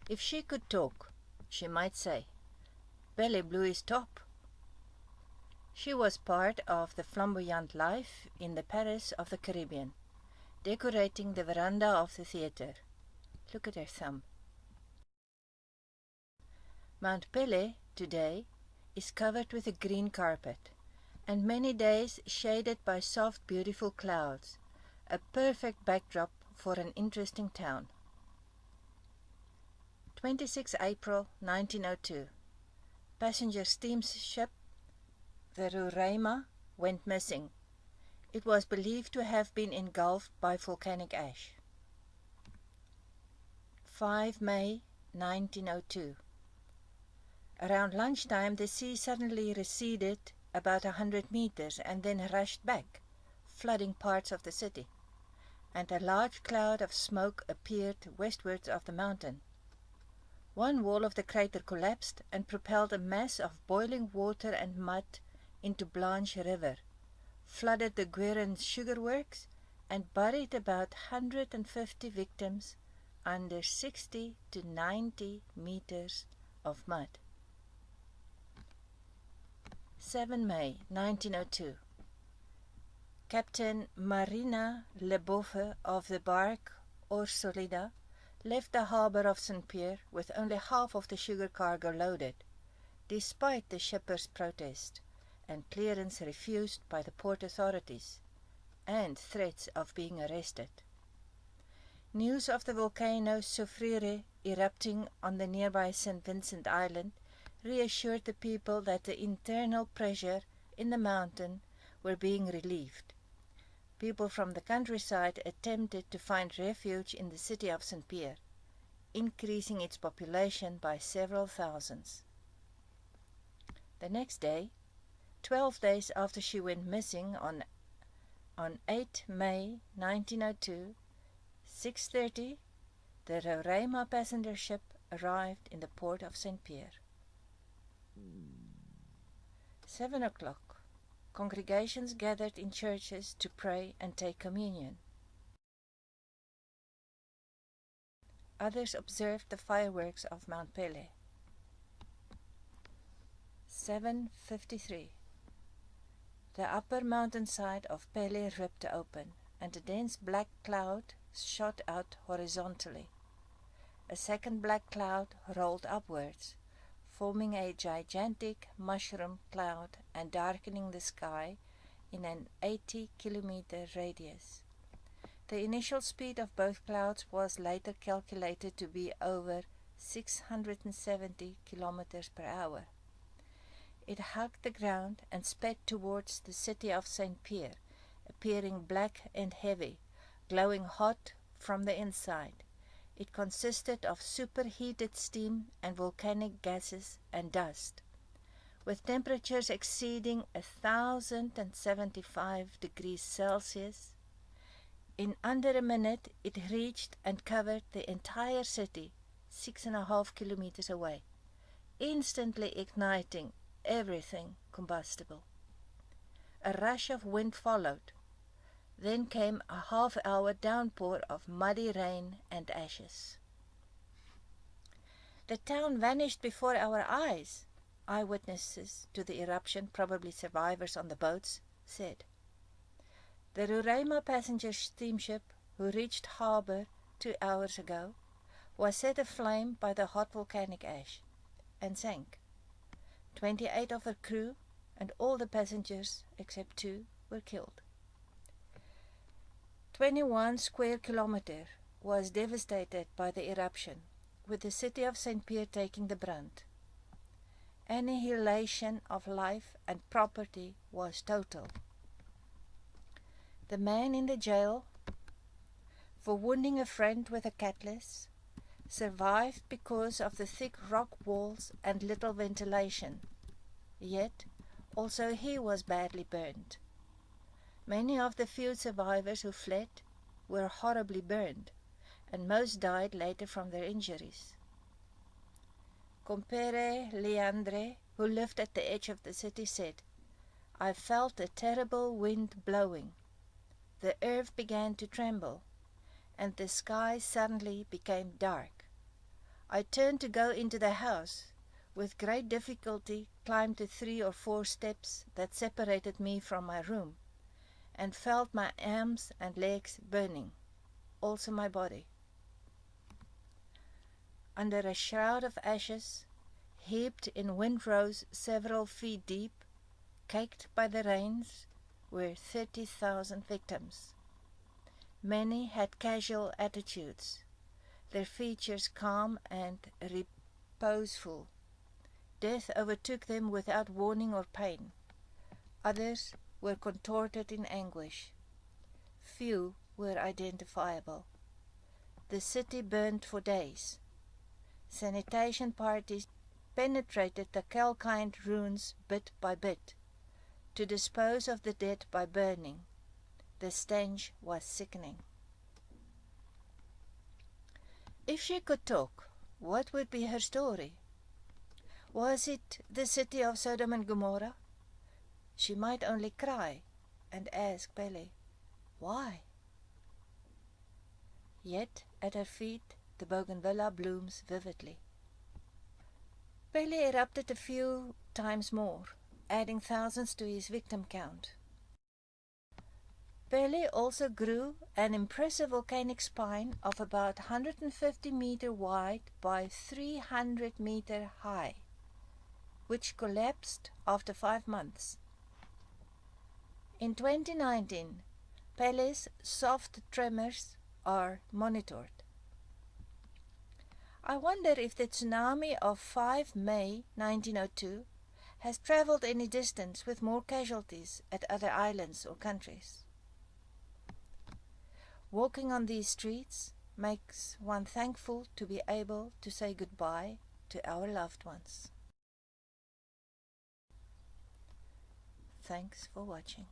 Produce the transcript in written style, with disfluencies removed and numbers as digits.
If she could talk, she might say, Pele blew his top. She was part of the flamboyant life in the Paris of the Caribbean, decorating the veranda of the theatre. Look at her thumb. Mount Pele, today, is covered with a green carpet, and many days shaded by soft, beautiful clouds, a perfect backdrop for an interesting town. 26 April 1902. Passenger steamship the Roraima went missing. It was believed to have been engulfed by volcanic ash. 5 May 1902. Around lunchtime, the sea suddenly receded about 100 meters and then rushed back, flooding parts of the city, and a large cloud of smoke appeared westwards of the mountain. One wall of the crater collapsed and propelled a mass of boiling water and mud into Blanche River, flooded the Guerin sugar works, and buried about 150 victims under 60 to 90 meters of mud. 7 May 1902. Captain Marina Leboeuf of the barque Orsolida left the harbour of St. Pierre with only half of the sugar cargo loaded, despite the shippers' protest and clearance refused by the port authorities, and threats of being arrested. News of the volcano Soufriere erupting on the nearby St. Vincent Island reassured the people that the internal pressure in the mountain were being relieved. People from the countryside attempted to find refuge in the city of St. Pierre, increasing its population by several thousands. The next day, 12 days after she went missing on 8 May 1902, 6:30, the Roraima passenger ship arrived in the port of St. Pierre. 7 o'clock. Congregations gathered in churches to pray and take communion. Others observed the fireworks of Mount Pele. 7:53. The upper mountainside of Pele ripped open, and a dense black cloud shot out horizontally. A second black cloud rolled upwards, forming a gigantic mushroom cloud and darkening the sky in an 80-kilometer radius. The initial speed of both clouds was later calculated to be over 670 kilometers per hour. It hugged the ground and sped towards the city of St. Pierre, appearing black and heavy, glowing hot from the inside. It consisted of superheated steam and volcanic gases and dust, with temperatures exceeding 1,075 degrees Celsius. In under a minute, it reached and covered the entire city, 6.5 kilometers away, instantly igniting everything combustible. A rush of wind followed. Then came a half-hour downpour of muddy rain and ashes. The town vanished before our eyes, eyewitnesses to the eruption, probably survivors on the boats, said. The Roraima passenger steamship, who reached harbour 2 hours ago, was set aflame by the hot volcanic ash, and sank. 28 of her crew and all the passengers, except 2, were killed. 21 square kilometers was devastated by the eruption, with the city of St. Pierre taking the brunt. Annihilation of life and property was total. The man in the jail for wounding a friend with a cutlass survived because of the thick rock walls and little ventilation. Yet, also he was badly burned. Many of the few survivors who fled were horribly burned, and most died later from their injuries. Compere Leandre, who lived at the edge of the city, said, I felt a terrible wind blowing. The earth began to tremble, and the sky suddenly became dark. I turned to go into the house. With great difficulty climbed the 3 or 4 steps that separated me from my room, and felt my arms and legs burning, also my body. Under a shroud of ashes, heaped in windrows several feet deep, caked by the rains, were 30,000 victims. Many had casual attitudes, their features calm and reposeful. Death overtook them without warning or pain. Others were contorted in anguish. Few were identifiable. The city burned for days. Sanitation parties penetrated the calcined ruins bit by bit, to dispose of the dead by burning. The stench was sickening. If she could talk, what would be her story? Was it the city of Sodom and Gomorrah? She might only cry and ask Pele, why? Yet at her feet the bougainvillea blooms vividly. Pele erupted a few times more, adding thousands to his victim count. Pele also grew an impressive volcanic spine of about 150 meter wide by 300 meter high, which collapsed after 5 months. In 2019, Pele's soft tremors are monitored. I wonder if the tsunami of 5 May 1902 has traveled any distance with more casualties at other islands or countries. Walking on these streets makes one thankful to be able to say goodbye to our loved ones. Thanks for watching.